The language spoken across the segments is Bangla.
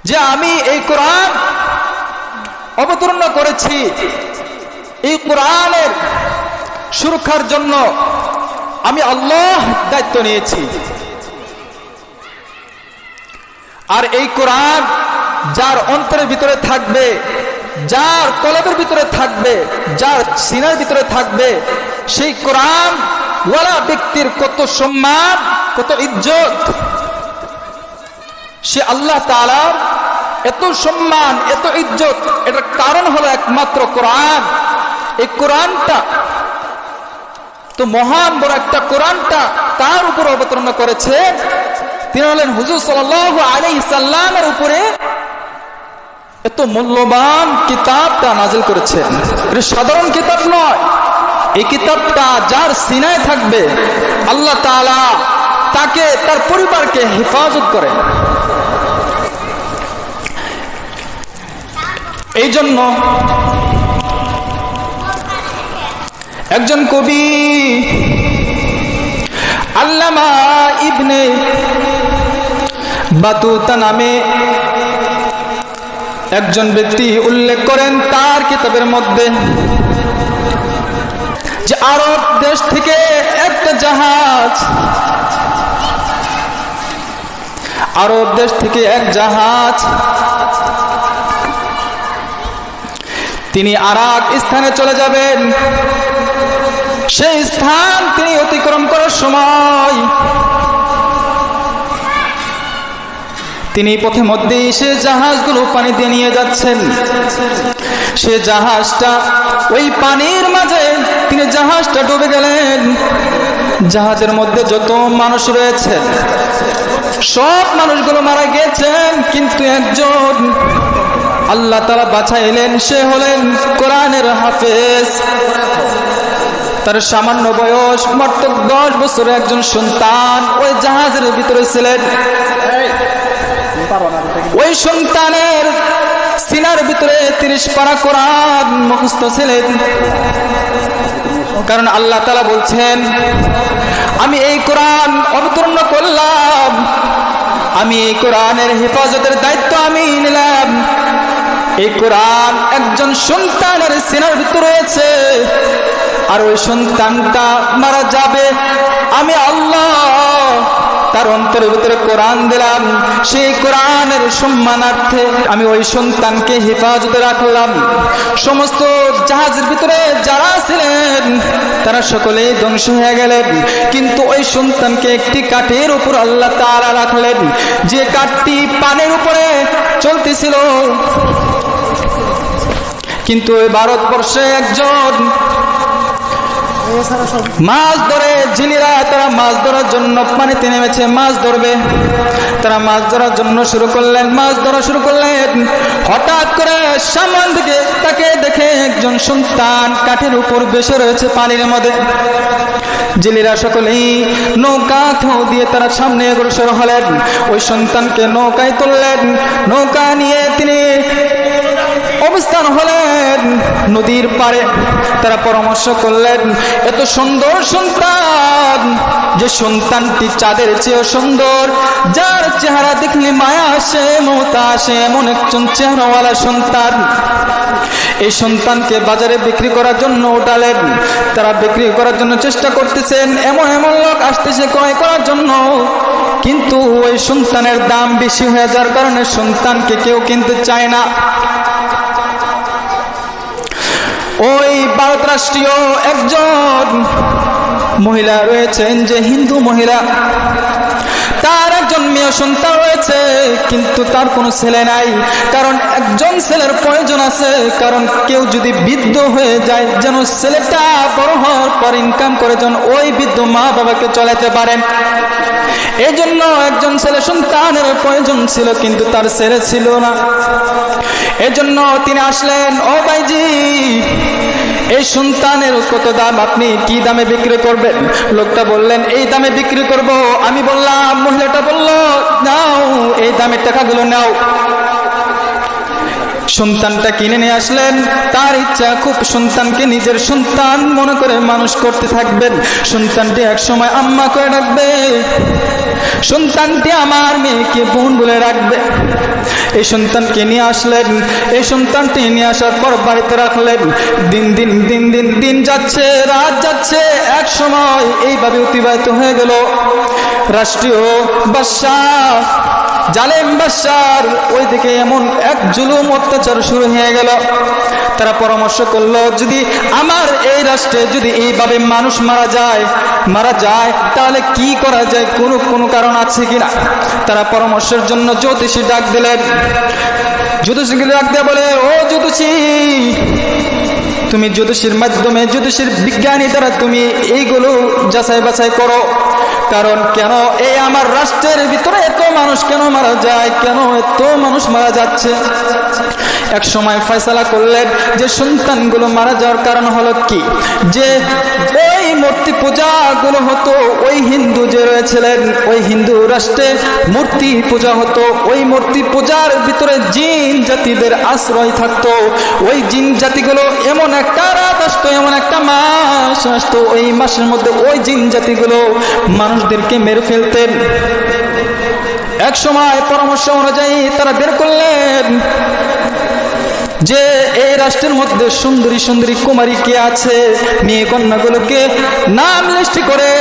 যে আমি এই কোরআন অবতীর্ণ করেছি, এই কোরআনের সুরক্ষার জন্য আমি আল্লাহ দায়িত্ব নিয়েছি। আর এই কোরআন যার অন্তরের ভিতরে থাকবে, যার কলবের ভিতরে থাকবে, যার সিনার ভিতরে থাকবে, সেই কোরআন ওয়ালা ব্যক্তির কত সম্মান, কত ইজ্জত। সে আল্লাহ তাআলার এত সম্মান, এত ইজ্জত, এটার কারণ হলো একমাত্র কোরআন। এই কোরআনটা তো মহান বড় একটা, কোরআনটা তার উপর অবতীর্ণ করেছে, তিনি হলেন হুজুর সাল্লাল্লাহু আলাইহি সাল্লামের উপরে এত মূল্যবান কিতাবটা নাজিল করেছেন। এটা সাধারণ কিতাব নয়। এই কিতাবটা যার সিনায় থাকবে, আল্লাহ তাআলা তাকে, তার পরিবারকে হেফাজত করেন। এই জন্য একজন কবি আল্লামা ইবনে বাতুতা নামে একজন ব্যক্তি উল্লেখ করেন তার কিতাবের মধ্যে যে আরব দেশ থেকে একটা জাহাজ, আরব দেশ থেকে এক জাহাজ তিনি আরেক স্থানে চলে যাবেন। সেই স্থান তিনি অতিক্রম করার সময় তিনি পথে মধ্যেই সে জাহাজগুলো পানি দিয়ে নিয়ে যাচ্ছেন। সে জাহাজটা ওই পানির মাঝে তিনি জাহাজটা ডুবে গেলেন। জাহাজের মধ্যে যত মানুষ রয়েছেন সব মানুষগুলো মারা গিয়েছেন, কিন্তু একজন আল্লাহ তাআলা বাঁচাইলেন। সে হলেন কোরআনের হাফেজ। তার সামান্য বয়স মাত্র 10 বছরের একজন সন্তান ওই জাহাজের ভিতরে ছিলেন। ওই সন্তানের সিনার ভিতরে 30 পারা কোরআন মুখস্থ ছিলেন। কারণ আল্লাহ তাআলা বলছেন, আমি এই কোরআন অবতীর্ণ করলাম, আমি এই কোরআনের হেফাজতের দায়িত্ব আমি নিলাম। এই কোরআন একজন সন্তানের সিনার ভিতরে রয়েছে, আর ওই সন্তানটা মারা যাবে, আমি আল্লাহ তার অন্তরের ভিতরে কোরআন দিলাম। সেই কোরআনের সম্মানার্থে আমি ওই সন্তানকে হেফাজতে রাখলাম। সমস্ত জাহাজের ভিতরে যারা ছিলেন তারা সকলেই ধ্বংস হয়ে গেলেন, কিন্তু ওই সন্তানকে একটি কাঠের উপর আল্লাহ তাআলা রাখলেন, যে কাঠটি পানির উপরে চলতেছিল। কিন্তু ওই ভারতবর্ষে একজন মাছ ধরে জেলেরা, তারা মাছ ধরার জন্য পানিতে নেমেছে, মাছ ধরবে। তারা মাছ ধরার জন্য শুরু করলেন, মাছ ধরা শুরু করলেন। হঠাৎ করে সামনে দিকে তাকে দেখে একজন সন্তান কাঠের উপর বসে রয়েছে পানির মধ্যে। জেলেরা সকলেই নৌকা দিয়ে তারা সামনে অগ্রসর হলেন। ওই সন্তানকে নৌকায় তুললেন। নৌকা নিয়ে তিনি অবস্থান হলেন নদীর পারে। তারা পরামর্শ করলেন, এত সুন্দর সন্তান, যে সন্তানটি চাঁদের চেয়েও সুন্দর, যার চেহারা দেখলে মায়া আসে, মমতা আসে, এমন একজন চেহারাওয়ালা সন্তান, এই সন্তানকে বাজারে বিক্রি করার জন্য উঠালেন। তারা বিক্রি করার জন্য চেষ্টা করতেছেন, এমন এমন লোক আসতেছে ক্রয় করার জন্য, কিন্তু ওই সন্তানের দাম বেশি হয়ে যাওয়ার কারণে সন্তানকে কেউ কিনতে চায় না। ওই ভারত রাষ্ট্রীয় একজন মহিলা রয়েছেন, যে হিন্দু মহিলা, তার একজন মেয়ে সন্তান রয়েছে, কিন্তু তার কোনো ছেলে নাই। কারণ একজন ছেলের প্রয়োজন আছে, কারণ কেউ যদি বৃদ্ধ হয়ে যায় যেন ছেলেটা বড় হওয়ার পর ইনকাম করে যেন ওই বৃদ্ধ মা বাবাকে চলাতে পারেন। এই জন্য একজন ছেলে সন্তানের প্রয়োজন ছিল, কিন্তু তার ছেলে ছিল না। এই জন্য তিনি আসলেন, ও ভাইজি, এই সন্তানের কত দাম, আপনি কি দামে বিক্রি করবেন? লোকটা বললেন, এই দামে বিক্রি করব। আমি বললাম, মহিলাটা বলল, নাও এই দামের টাকাগুলো নাও। সন্তানটা কিনে নিয়ে আসলেন। তার ইচ্ছা খুব সন্তানকে নিজের সন্তান মনে করে মানুষ করতে থাকবেন। সন্তানটি এক সময় আম্মা করে ডাকবে, সন্তানটি আমার মেয়েকে বোন বলে রাখবে। এই সন্তানকে নিয়ে আসলেন। এই সন্তানটি নিয়ে আসার পর বাড়িতে রাখলেন। দিন যাচ্ছে, রাত যাচ্ছে, এক সময় এইভাবে অতিবাহিত হয়ে গেল। রাষ্ট্রীয় বাদশাহ জালেম বাদশার ওইদিকে এমন এক জুলুম অত্যাচার শুরু হয়ে গেল। তারা পরামর্শ করলো, যদি আমার এই রাষ্ট্রে যদি এইভাবে মানুষ মারা যায় তাহলে কি করা যায়, কোনো কারণ আছে কিনা। তারা পরামর্শের জন্য জ্যোতিষী ডাক দিলেন। জ্যোতিষীকে ডাক দিয়ে বলে, ও জ্যোতিষী, তুমি জ্যোতিষীর মাধ্যমে, জ্যোতিষীর বিজ্ঞানী দ্বারা তুমি এইগুলো যাচাই বাছাই করো। কারণ কেন এই আমার রাষ্ট্রের ভিতরে এত মানুষ কেন মারা যায়, কেন এত মানুষ মারা যাচ্ছে। এক সময় ফয়সালা করলেন যে সন্তানগুলো মারা যাওয়ার কারণ হলো কি, যে ওই মূর্তি পূজা গুলো হতো, ওই হিন্দু যে রয়েছিলেন ওই হিন্দু রাষ্ট্রে মূর্তি পূজা হতো। ওই মূর্তি পূজার ভিতরে জিন জাতিদের আশ্রয় থাকতো। ওই জিন জাতিগুলো এমন একটা রাত আসতো, এমন একটা মাস আসতো, ওই মাসের মধ্যে ওই জিন জাতিগুলো মানুষদেরকে মেরে ফেলতেন। এক সময় পরামর্শ অনুযায়ী তারা বের করলেন যে এই রাষ্ট্রের মধ্যে সুন্দরী সুন্দরী কুমারী কে আছে, মেয়ে কন্যাগুলোকে নাম লিস্ট করে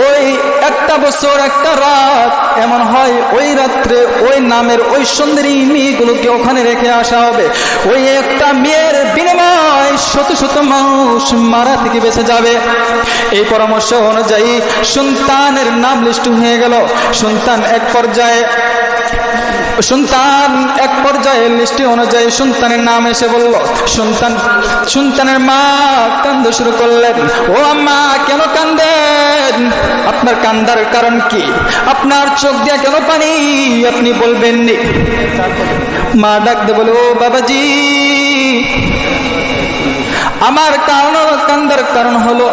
ওই একটা বছর একটা রাত এমন হয় ওই রাত্রে ওই নামের ওই সুন্দরী মেয়েগুলোকে ওখানে রেখে আসা হবে। ওই একটা মেয়ের বিনিময় শত শত মানুষ মারা থেকে বেঁচে যাবে। এই পরামর্শ অনুযায়ী সন্তানের নাম লিস্ট হয়ে গেল। সন্তান এক পর্যায়ে লিস্টে অনুযায়ী সন্তানের নাম এসে বলল। সন্তানের মা কান্দা শুরু করলেন। ও আম্মা, কেন কান্দেন? আপনার কান্দার কারণ কি? আপনার চোখ দিয়ে কেন পানি? আপনি বলবেন নি। মা ডাকতে বলে, ও বাবাজি, আমার কান্দার কারণ হলো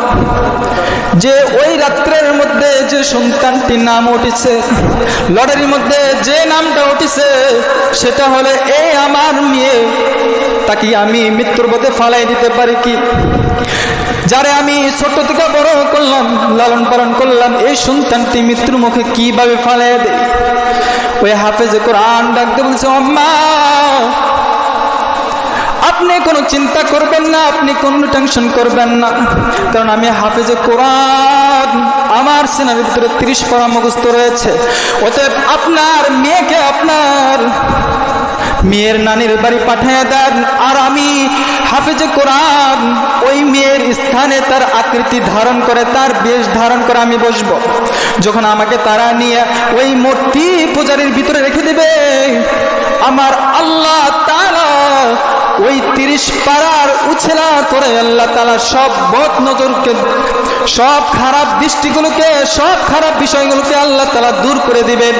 যে ওই রাত্রের মধ্যে যে সন্তানটির নাম উঠেছে, লটারির মধ্যে যে নামটা উঠেছে, সেটা হলে এই আমার মেয়ে। তাকে আমি মৃত্যুর পথে ফালাই দিতে পারি কি? যারে আমি ছোট থেকে বড় করলাম, লালন পালন করলাম, এই সন্তানটি মৃত্যুর মুখে কিভাবে ফালাই দেয়? ওই হাফেজে কোরআন ডাকতে বলছে, আম্মা, আপনি কোনো চিন্তা করবেন না, আপনি কোনো টেনশন করবেন না, কারণ আমি হাফেজে কোরআন, আমার সিনার ভিতরে 30 পারা মুখস্থ রয়েছে। অতএব আপনার মেয়েকে আপনার মেয়ের নানির বাড়ি পাঠিয়ে দেন, আর আমি হাফেজে কোরআন ওই মেয়ের স্থানে তার আকৃতি ধারণ করে, তার বেশ ধারণ করে আমি বসবো। যখন আমাকে তারা নিয়ে ওই মূর্তি পূজারীর ভিতরে রেখে দেবে, আমার আল্লাহ তাআলা ওই 30 পারার উছেলা করে আল্লাহ তাআলা সব বদ নজরকে, সব খারাপ দৃষ্টিগুলোকে, সব খারাপ বিষয়গুলোকে আল্লাহ তাআলা দূর করে দিবেন।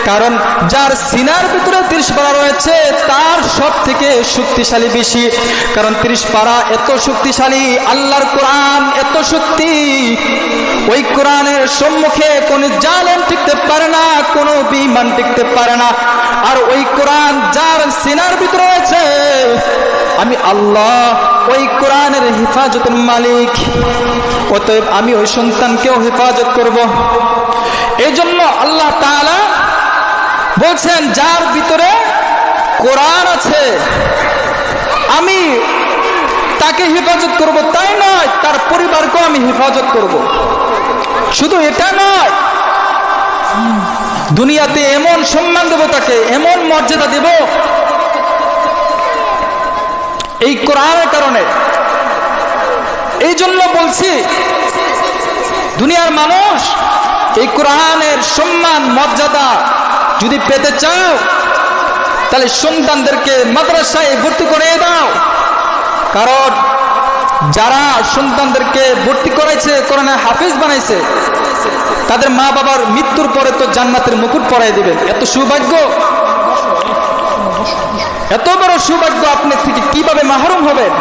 কারণ যার সিনার ভিতরে 30 পারা রয়েছে তার সব থেকে শক্তিশালী বেশি। কারণ 30 পারা এত শক্তিশালী, আল্লাহর কোরআন এত শক্তি, ওই কোরআনের সম্মুখে কোনো জালেম টিকতে পারে না, কোনো বেঈমান টিকতে পারে না। আর ওই কোরআন যার সিনার ভিতরে রয়েছে, আমি আল্লাহ ওই কোরআনের হেফাজতের মালিক। অতএব আমি ওই সন্তানকেও হেফাজত করব। এই জন্য আল্লাহ তাআলা বলছেন, যার ভিতরে কোরআন আছে আমি তাকে হেফাজত করব। তাই নয়, তার পরিবারকেও আমি হেফাজত করব। শুধু এটা নয়, দুনিয়াতে এমন সম্মান দেব, তাকে এমন মর্যাদা দেব এই কোরআনের কারণে। এই জন্য বলছি, দুনিয়ার মানুষ এই কোরআনের সম্মান মর্যাদা যদি পেতে চাও, তাহলে সন্তানদেরকে মাদ্রাসায় ভর্তি করে দাও। কারণ যারা সন্তানদেরকে ভর্তি করাইছে, কোরআনে হাফেজ বানাইছে, তাদের মা বাবার মৃত্যুর পরে তো জান্নাতের মুকুট পরাই দিবেন। এত সৌভাগ্য, এত বড় সৌভাগ্য আপনি থেকে কিভাবে মাহরুম হবেন?